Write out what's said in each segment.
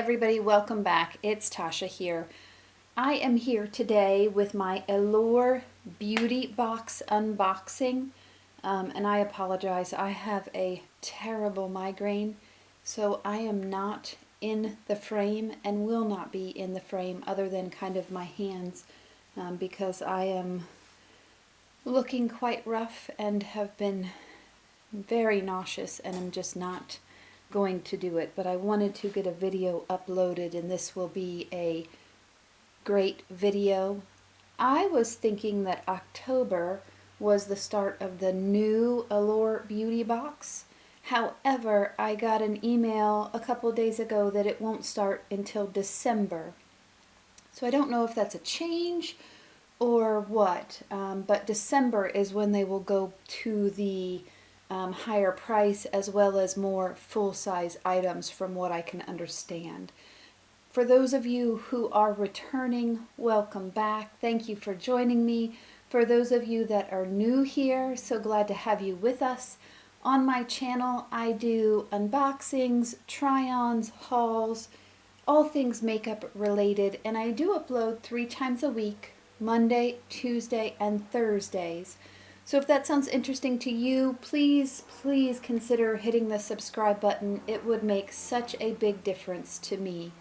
everybody, welcome back. It's Tasha here. I am here today with my Allure Beauty Box unboxing. And I apologize, I have a terrible migraine, so I am not in the frame and will not be in the frame other than kind of my hands because I am looking quite rough and have been very nauseous and I'm just not going to do it. But I wanted to get a video uploaded and this will be a great video. I was thinking that October was the start of the new Allure Beauty Box. However, I got an email a couple of days ago that it won't start until December. So I don't know if that's a change or what, but December is when they will go to the higher price as well as more full-size items from what I can understand. For those of you who are returning, welcome back. Thank you for joining me. For those of you that are new here, so glad to have you with us. On my channel, I do unboxings, try-ons, hauls, all things makeup related, and I do upload 3 times a week, Monday, Tuesday, and Thursdays. So if that sounds interesting to you, please consider hitting the subscribe button. It would make such a big difference to me.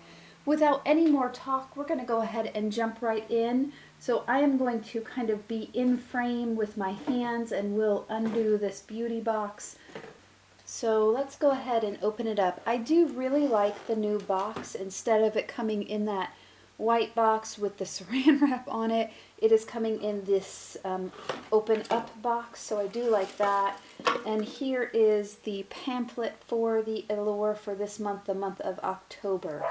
Without any more talk, we're going to go ahead and jump right in. So I am going to kind of be in frame with my hands and we'll undo this beauty box. So let's go ahead and open it up. I do really like the new box. Instead of it coming in that white box with the saran wrap on it, it is coming in this open up box, so I do like that. And here is the pamphlet for the Allure for this month, the month of October.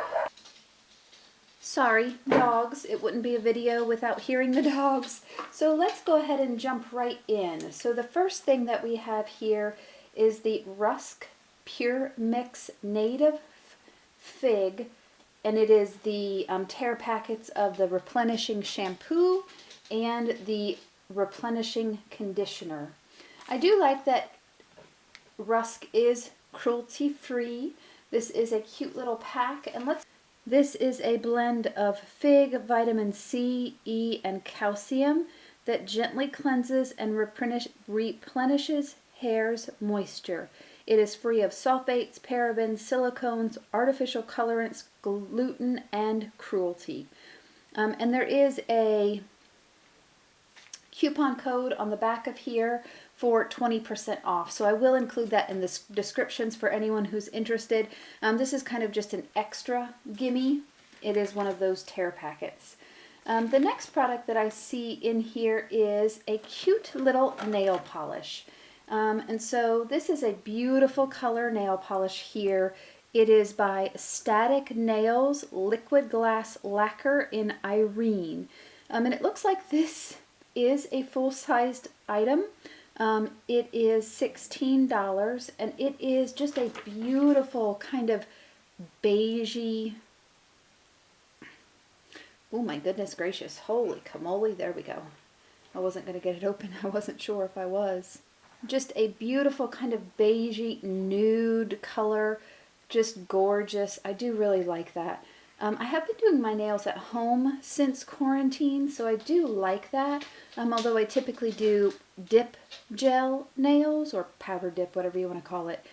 Sorry, dogs, it wouldn't be a video without hearing the dogs. So let's go ahead and jump right in. So the first thing that we have here is the Rusk Pure Mix Native Fig. And it is the tear packets of the replenishing shampoo and the replenishing conditioner. I do like that Rusk is cruelty-free. This is a cute little pack, and this is a blend of fig, vitamin C, E, and calcium that gently cleanses and replenishes hair's moisture. It is free of sulfates, parabens, silicones, artificial colorants, gluten, and cruelty. And there is a coupon code on the back of here for 20% off. So I will include that in the descriptions for anyone who's interested. This is kind of just an extra gimme. It is one of those tear packets. The next product that I see in here is a cute little nail polish. And so this is a beautiful color nail polish here. It is by Static Nails Liquid Glass Lacquer in Irene. And it looks like this is a full-sized item. It is $16 and it is just a beautiful kind of beigey. Oh my goodness gracious, holy camole, there we go. I wasn't going to get it open, I wasn't sure if I was. Just a beautiful kind of beigey nude color, just gorgeous. I do really like that. I have been doing my nails at home since quarantine, so I do like that. Although I typically do dip gel nails or powder dip, whatever you want to call it.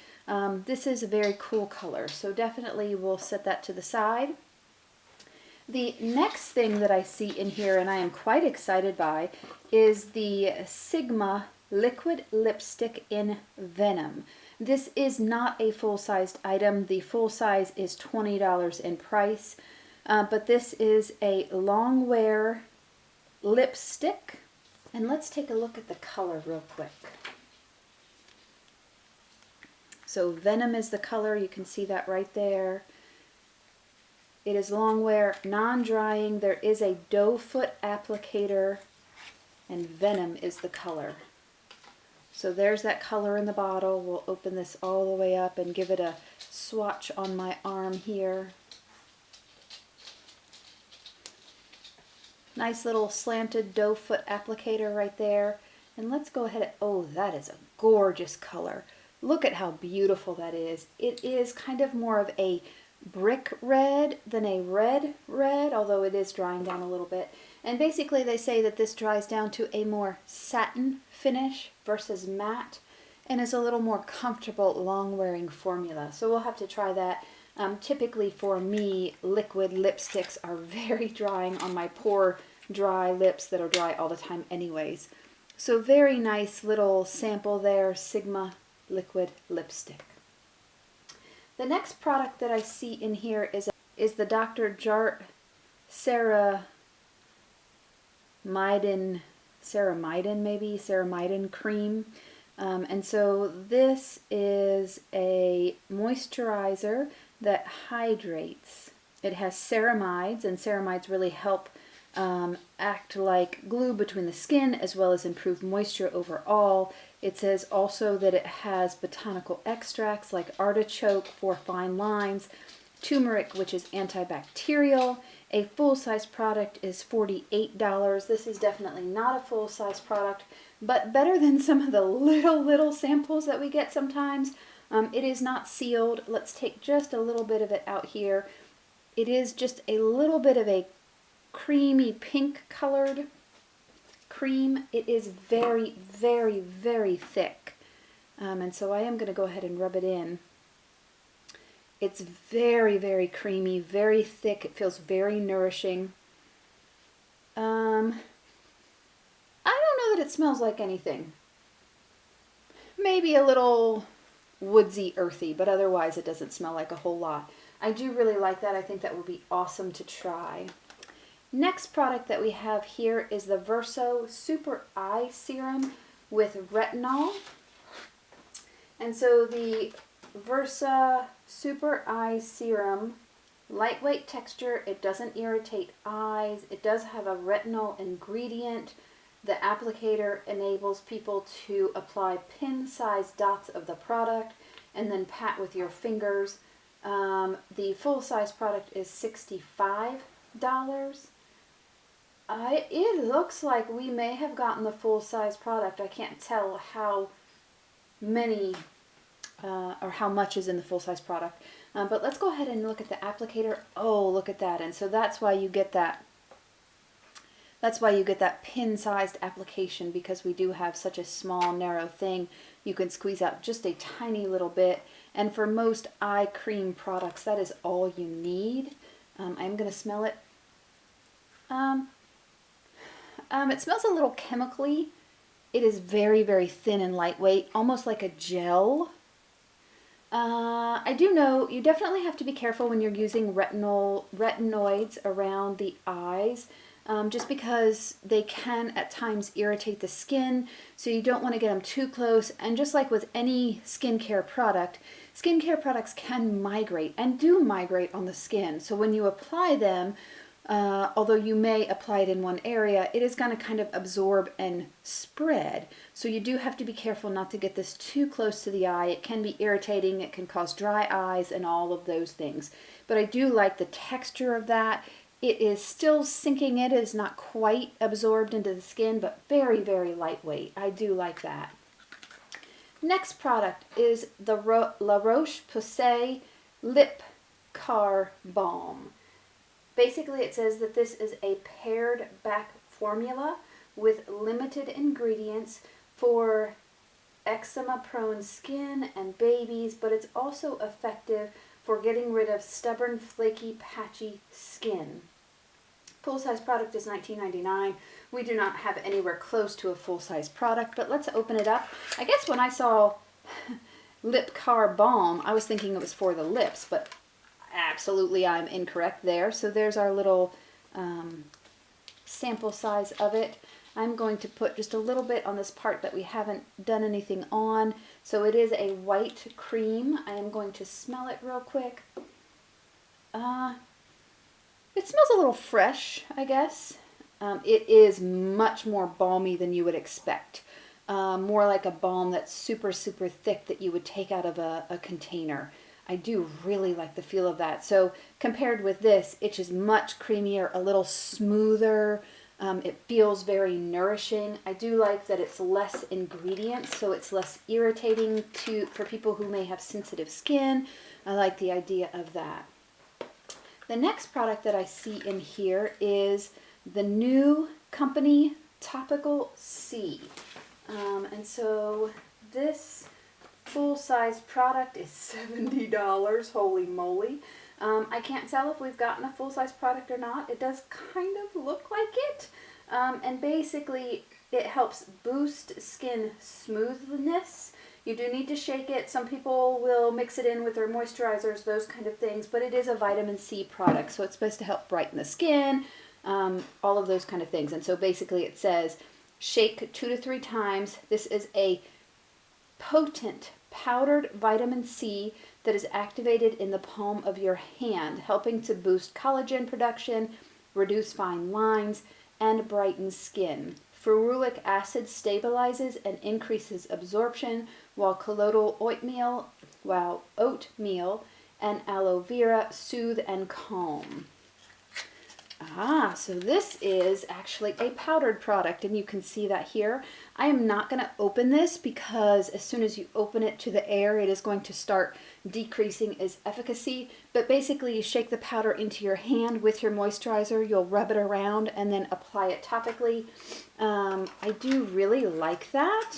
This is a very cool color, so definitely we'll set that to the side. The next thing that I see in here, and I am quite excited by, is the Sigma Liquid Lipstick in Venom. This is not a full-sized item. The full size is $20 in price, but this is a long wear lipstick. And let's take a look at the color real quick. So Venom is the color, you can see that right there. It is long wear, non-drying. There is a doe foot applicator, and Venom is the color. So there's that color in the bottle. We'll open this all the way up and give it a swatch on my arm here. Nice little slanted doe foot applicator right there. And let's go ahead. Oh, that is a gorgeous color. Look at how beautiful that is. It is kind of more of a brick red than a red red, although it is drying down a little bit. And basically they say that this dries down to a more satin finish versus matte and is a little more comfortable long wearing formula. So we'll have to try that. Typically for me, liquid lipsticks are very drying on my poor dry lips that are dry all the time anyways. So very nice little sample there, Sigma liquid lipstick. The next product that I see in here is the Dr. Jart Ceramide cream. And so this is a moisturizer that hydrates. It has ceramides, and ceramides really help act like glue between the skin as well as improve moisture overall. It says also that it has botanical extracts like artichoke for fine lines, turmeric, which is antibacterial. A full-size product is $48. This is definitely not a full-size product, but better than some of the little samples that we get sometimes. It is not sealed. Let's take just a little bit of it out here. It is just a little bit of a creamy pink colored cream. It is very, very, very thick. And so I am going to go ahead and rub it in. It's very, very creamy, very thick. It feels very nourishing. I don't know that it smells like anything. Maybe a little woodsy, earthy, but otherwise it doesn't smell like a whole lot. I do really like that. I think that would be awesome to try. Next product that we have here is the Verso Super Eye Serum with retinol. And so the Versa Super Eye Serum, lightweight texture, it doesn't irritate eyes, it does have a retinol ingredient. The applicator enables people to apply pin-sized dots of the product and then pat with your fingers. The full-size product is $65. It looks like we may have gotten the full-size product. I can't tell how many or how much is in the full-size product. But let's go ahead and look at the applicator. Oh, look at that. And so that's why you get that. That's why you get that pin-sized application, because we do have such a small, narrow thing. You can squeeze out just a tiny little bit. And for most eye cream products, that is all you need. I'm going to smell it. It smells a little chemically. It is very, very thin and lightweight, almost like a gel. I do know you definitely have to be careful when you're using retinoids around the eyes, just because they can at times irritate the skin, so you don't want to get them too close. And just like with any skincare products can migrate and do migrate on the skin. So when you apply them, although you may apply it in one area, it is going to kind of absorb and spread. So you do have to be careful not to get this too close to the eye. It can be irritating, it can cause dry eyes and all of those things. But I do like the texture of that. It is still sinking in. It is not quite absorbed into the skin, but very, very lightweight. I do like that. Next product is the La Roche-Posay Lip Car Balm. Basically, it says that this is a pared back formula with limited ingredients for eczema-prone skin and babies, but it's also effective for getting rid of stubborn, flaky, patchy skin. Full-size product is $19.99. We do not have anywhere close to a full-size product, but let's open it up. I guess when I saw Lip Car Balm, I was thinking it was for the lips, but absolutely I'm incorrect there. So there's our little sample size of it. I'm going to put just a little bit on this part that we haven't done anything on. So it is a white cream. I am going to smell it real quick. It smells a little fresh, I guess. It is much more balmy than you would expect. More like a balm that's super, super thick that you would take out of a container. I do really like the feel of that. So compared with this, it's just much creamier, a little smoother. It feels very nourishing. I do like that it's less ingredients, so it's less irritating for people who may have sensitive skin. I like the idea of that. The next product that I see in here is the new company Topical C. And so this full-size product is $70. Holy moly. I can't tell if we've gotten a full-size product or not. It does kind of look like it. And basically it helps boost skin smoothness. You do need to shake it. Some people will mix it in with their moisturizers, those kind of things, but it is a vitamin C product, so it's supposed to help brighten the skin, all of those kind of things. And so basically it says shake 2 to 3 times. This is a potent powdered vitamin C that is activated in the palm of your hand, helping to boost collagen production, reduce fine lines, and brighten skin. Ferulic acid stabilizes and increases absorption, while colloidal oatmeal and aloe vera soothe and calm. So this is actually a powdered product, and you can see that here. I am not going to open this because as soon as you open it to the air, it is going to start decreasing its efficacy. But basically, you shake the powder into your hand with your moisturizer. You'll rub it around and then apply it topically. I do really like that.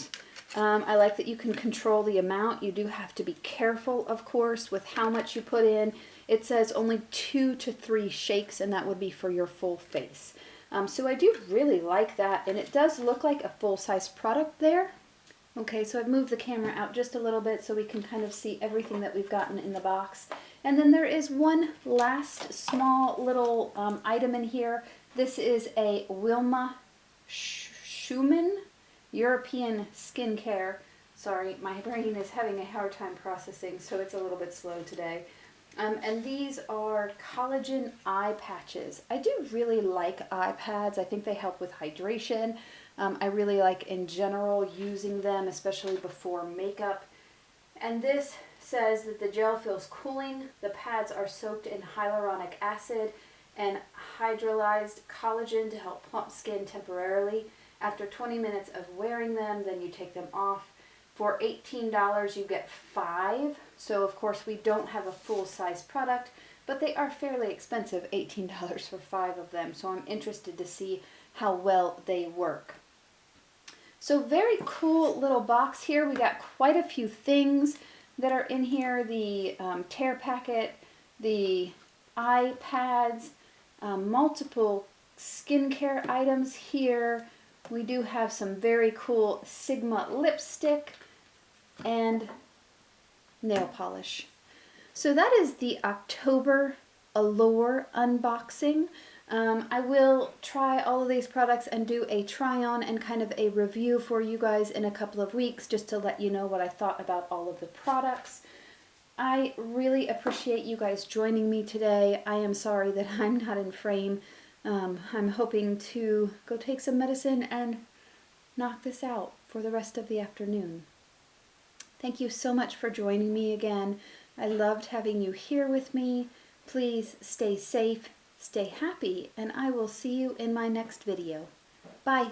I like that you can control the amount. You do have to be careful, of course, with how much you put in. It says only 2 to 3 shakes, and that would be for your full face. So I do really like that, and it does look like a full-size product there. Okay, so I've moved the camera out just a little bit so we can kind of see everything that we've gotten in the box. And then there is one last small little item in here. This is a Wilma Schumann European Skincare. Sorry, my brain is having a hard time processing, so it's a little bit slow today. And these are Collagen Eye Patches. I do really like eye pads. I think they help with hydration. I really like, in general, using them, especially before makeup. And this says that the gel feels cooling. The pads are soaked in hyaluronic acid and hydrolyzed collagen to help plump skin temporarily. After 20 minutes of wearing them, then you take them off. For $18, you get 5. So, of course, we don't have a full-size product, but they are fairly expensive, $18 for 5 of them. So I'm interested to see how well they work. So very cool little box here. We got quite a few things that are in here. The tear packet, the eye pads, multiple skincare items here. We do have some very cool Sigma lipstick and nail polish. So that is the October Allure unboxing. I will try all of these products and do a try on and kind of a review for you guys in a couple of weeks, just to let you know what I thought about all of the products. I really appreciate you guys joining me today. I am sorry that I'm not in frame. I'm hoping to go take some medicine and knock this out for the rest of the afternoon. Thank you so much for joining me again. I loved having you here with me. Please stay safe, stay happy, and I will see you in my next video. Bye.